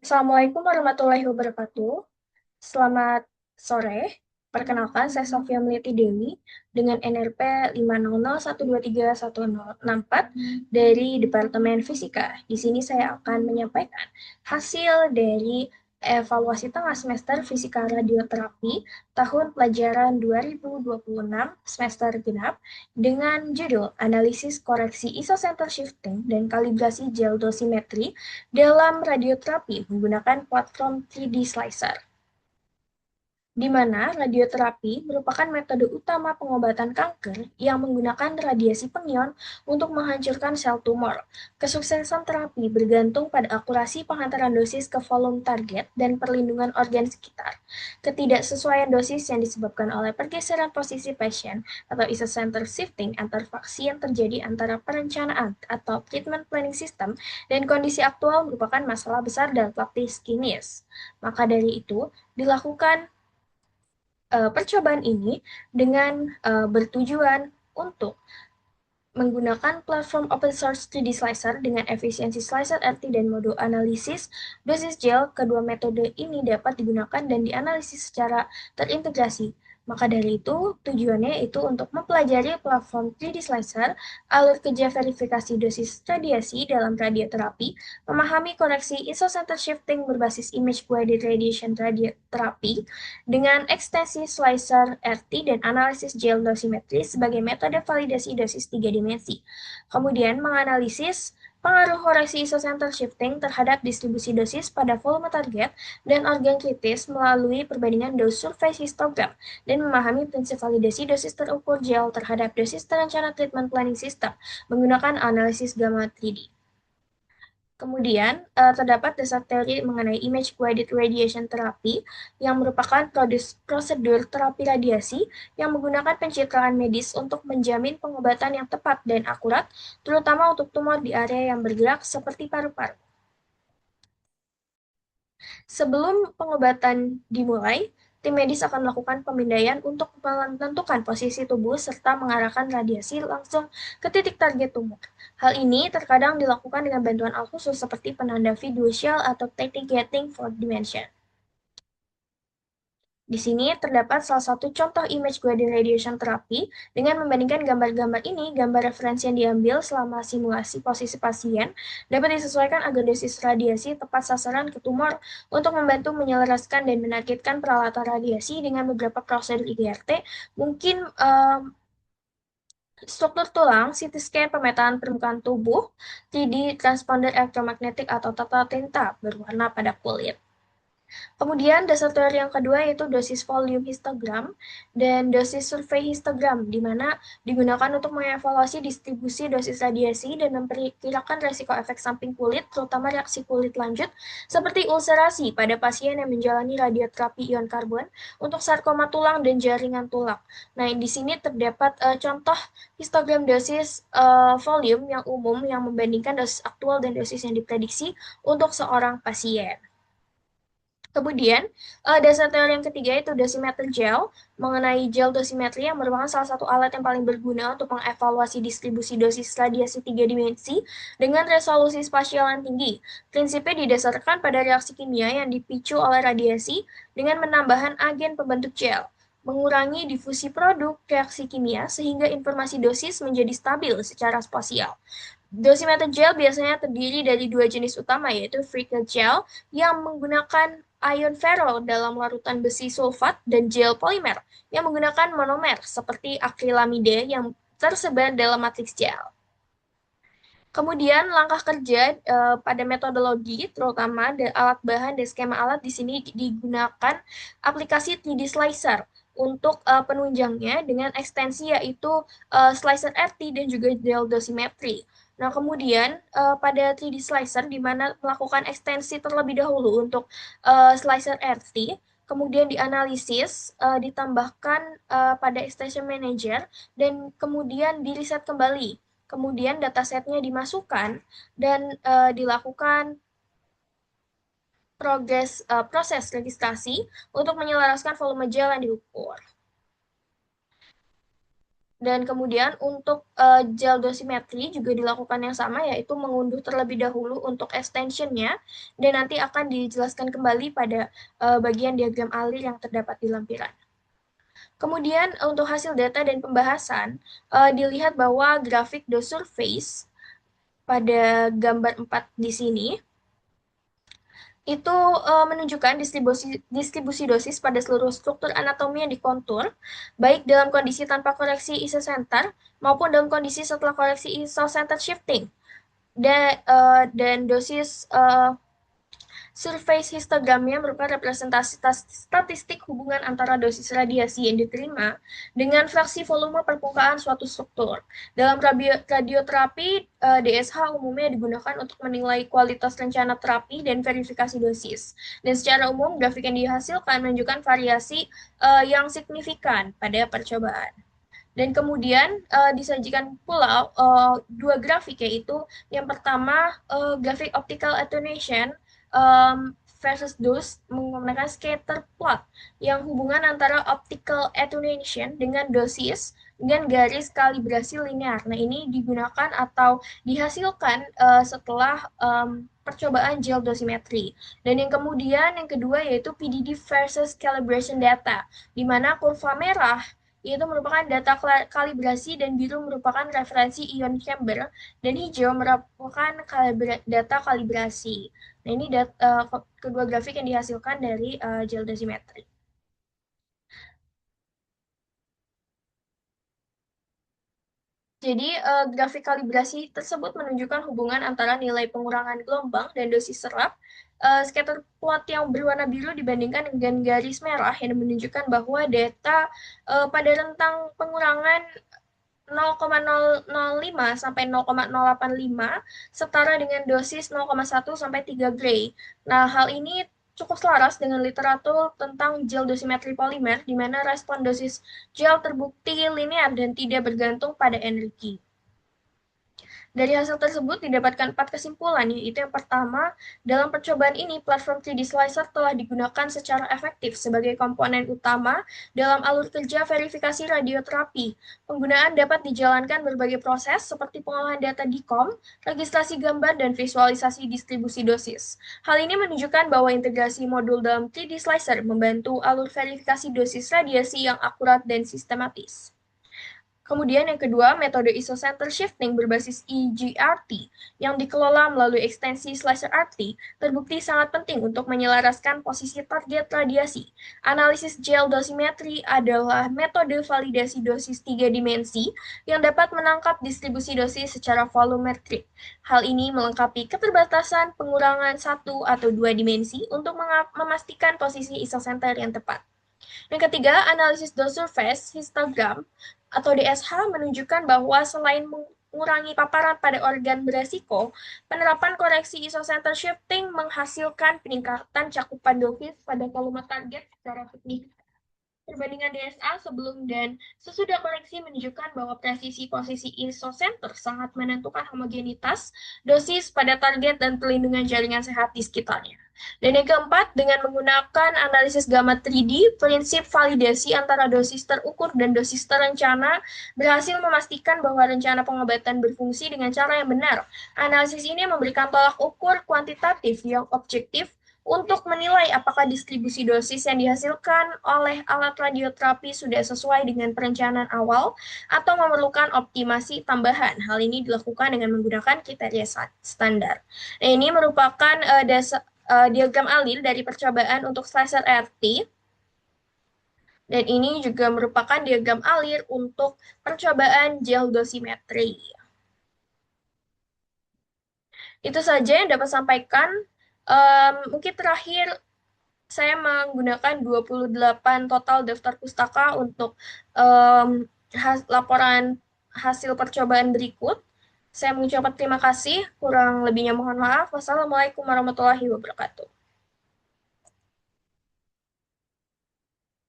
Assalamualaikum warahmatullahi wabarakatuh. Selamat sore. Perkenalkan, saya Sofia Meliti Dewi dengan NRP 500123164 dari Departemen Fisika. Di sini saya akan menyampaikan hasil dari evaluasi tengah semester Fisika Radioterapi tahun pelajaran 2026 semester genap dengan judul Analisis Koreksi Isocenter Shifting dan Kalibrasi Gel Dosimetri dalam radioterapi menggunakan platform 3D Slicer, di mana radioterapi merupakan metode utama pengobatan kanker yang menggunakan radiasi pengion untuk menghancurkan sel tumor. Kesuksesan terapi bergantung pada akurasi penghantaran dosis ke volume target dan perlindungan organ sekitar. Ketidaksesuaian dosis yang disebabkan oleh pergeseran posisi pasien atau isocenter shifting antar faksi yang terjadi antara perencanaan atau treatment planning system dan kondisi aktual merupakan masalah besar dan praktis klinis. Maka dari itu, dilakukan percobaan ini dengan bertujuan untuk menggunakan platform open source 3D Slicer dengan efisiensi slicer RT dan mode analisis dosis gel. Kedua metode ini dapat digunakan dan dianalisis secara terintegrasi. Maka dari itu, tujuannya itu untuk mempelajari platform 3D Slicer, alur kerja verifikasi dosis radiasi dalam radioterapi, memahami koreksi isocenter shifting berbasis image guided radiation radioterapi dengan ekstensi slicer RT dan analisis gel dosimetri sebagai metode validasi dosis 3 dimensi. Kemudian menganalisis pengaruh koreksi isocenter shifting terhadap distribusi dosis pada volume target dan organ kritis melalui perbandingan dose surface histogram dan memahami prinsip validasi dosis terukur gel terhadap dosis terencana treatment planning system menggunakan analisis gamma 3D. Kemudian, terdapat dasar teori mengenai image-guided radiation therapy yang merupakan prosedur terapi radiasi yang menggunakan pencitraan medis untuk menjamin pengobatan yang tepat dan akurat, terutama untuk tumor di area yang bergerak seperti paru-paru. Sebelum pengobatan dimulai, tim medis akan melakukan pemindaian untuk menentukan posisi tubuh serta mengarahkan radiasi langsung ke titik target tumor. Hal ini terkadang dilakukan dengan bantuan alat khusus seperti penanda fiducial atau teknik gating for dimension. Di sini terdapat salah satu contoh image guided radiation therapy. Dengan membandingkan gambar-gambar ini, gambar referensi yang diambil selama simulasi posisi pasien dapat disesuaikan agar dosis radiasi tepat sasaran ke tumor untuk membantu menyelaraskan dan menargetkan peralatan radiasi dengan beberapa prosedur IGRT, mungkin struktur tulang, CT scan, pemetaan permukaan tubuh, 3D transponder elektromagnetik atau tata tinta berwarna pada kulit. Kemudian dasar teori yang kedua yaitu dosis volume histogram dan dosis survei histogram, di mana digunakan untuk mengevaluasi distribusi dosis radiasi dan memperkirakan resiko efek samping kulit, terutama reaksi kulit lanjut seperti ulcerasi pada pasien yang menjalani radioterapi ion karbon untuk sarkoma tulang dan jaringan tulang. Nah, di sini terdapat contoh histogram dosis volume yang umum yang membandingkan dosis aktual dan dosis yang diprediksi untuk seorang pasien. Kemudian, dasar teori yang ketiga itu dosimeter gel, mengenai gel dosimetri yang merupakan salah satu alat yang paling berguna untuk mengevaluasi distribusi dosis radiasi 3 dimensi dengan resolusi spasial yang tinggi. Prinsipnya didasarkan pada reaksi kimia yang dipicu oleh radiasi dengan menambahkan agen pembentuk gel, mengurangi difusi produk reaksi kimia sehingga informasi dosis menjadi stabil secara spasial. Dosimeter gel biasanya terdiri dari dua jenis utama, yaitu Freckle gel yang menggunakan ion ferro dalam larutan besi sulfat dan gel polimer yang menggunakan monomer seperti akrilamide yang tersebar dalam matriks gel. Kemudian langkah kerja pada metodologi terutama alat bahan dan skema alat di sini digunakan aplikasi 3D Slicer untuk penunjangnya dengan ekstensi yaitu slicer RT dan juga gel dosimetri. Nah, kemudian pada 3D Slicer di mana melakukan ekstensi terlebih dahulu untuk slicer RT, kemudian dianalisis, ditambahkan pada extension manager, dan kemudian diriset kembali. Kemudian datasetnya dimasukkan dan dilakukan proses registrasi untuk menyelaraskan volume gel yang diukur. Dan kemudian untuk gel dosimetri juga dilakukan yang sama, yaitu mengunduh terlebih dahulu untuk extensionnya, dan nanti akan dijelaskan kembali pada bagian diagram alir yang terdapat di lampiran. Kemudian untuk hasil data dan pembahasan, dilihat bahwa grafik dose surface pada gambar 4 di sini itu menunjukkan distribusi dosis pada seluruh struktur anatomi yang dikontur, baik dalam kondisi tanpa koreksi isocenter maupun dalam kondisi setelah koreksi isocenter shifting. Dan dosis surface histogramnya merupakan representasi statistik hubungan antara dosis radiasi yang diterima dengan fraksi volume permukaan suatu struktur. Dalam radioterapi, DSH umumnya digunakan untuk menilai kualitas rencana terapi dan verifikasi dosis. Dan secara umum, grafik yang dihasilkan menunjukkan variasi yang signifikan pada percobaan. Dan kemudian disajikan pula dua grafik, yaitu yang pertama grafik optical attenuation versus dose menggunakan scatter plot yang hubungan antara optical attenuation dengan dosis dengan garis kalibrasi linear. Nah, ini digunakan atau dihasilkan setelah percobaan gel dosimetri. Dan yang kemudian yang kedua yaitu PDD versus calibration data, di mana kurva merah itu merupakan data kalibrasi dan biru merupakan referensi ion chamber dan hijau merupakan data kalibrasi. Nah, ini kedua grafik yang dihasilkan dari gel dosimetri. Jadi, grafik kalibrasi tersebut menunjukkan hubungan antara nilai pengurangan gelombang dan dosis serap. Scatter plot yang berwarna biru dibandingkan dengan garis merah yang menunjukkan bahwa data pada rentang pengurangan 0,005 sampai 0,085 setara dengan dosis 0,1 sampai 3 gray. Nah, hal ini cukup selaras dengan literatur tentang gel dosimetri polimer, di mana respon dosis gel terbukti linear dan tidak bergantung pada energi. Dari hasil tersebut didapatkan 4 kesimpulan, yaitu yang pertama, dalam percobaan ini platform 3D Slicer telah digunakan secara efektif sebagai komponen utama dalam alur kerja verifikasi radioterapi. Penggunaan dapat dijalankan berbagai proses seperti pengolahan data DICOM, registrasi gambar, dan visualisasi distribusi dosis. Hal ini menunjukkan bahwa integrasi modul dalam 3D Slicer membantu alur verifikasi dosis radiasi yang akurat dan sistematis. Kemudian yang kedua, metode isocenter shifting berbasis EGRT yang dikelola melalui ekstensi slicer RT terbukti sangat penting untuk menyelaraskan posisi target radiasi. Analisis gel dosimetri adalah metode validasi dosis 3 dimensi yang dapat menangkap distribusi dosis secara volumetrik. Hal ini melengkapi keterbatasan pengurangan 1 atau 2 dimensi untuk memastikan posisi isocenter yang tepat. Yang ketiga, analisis dose surface histogram atau DSH menunjukkan bahwa selain mengurangi paparan pada organ beresiko, penerapan koreksi isocenter shifting menghasilkan peningkatan cakupan dosis pada volume target secara signifikan. Perbandingan DSA sebelum dan sesudah koreksi menunjukkan bahwa presisi posisi isocenter sangat menentukan homogenitas, dosis pada target, dan perlindungan jaringan sehat di sekitarnya. Dan yang keempat, dengan menggunakan analisis gamma 3D, prinsip validasi antara dosis terukur dan dosis terencana berhasil memastikan bahwa rencana pengobatan berfungsi dengan cara yang benar. Analisis ini memberikan tolak ukur kuantitatif yang objektif untuk menilai apakah distribusi dosis yang dihasilkan oleh alat radioterapi sudah sesuai dengan perencanaan awal atau memerlukan optimasi tambahan. Hal ini dilakukan dengan menggunakan kriteria standar. Nah, ini merupakan diagram alil dari percobaan untuk slicer RT. Dan ini juga merupakan diagram alir untuk percobaan gel dosimetri. Itu saja yang dapat sampaikan. Mungkin terakhir saya menggunakan 28 total daftar pustaka untuk laporan hasil percobaan berikut. Saya mengucapkan terima kasih, kurang lebihnya mohon maaf. Wassalamualaikum warahmatullahi wabarakatuh.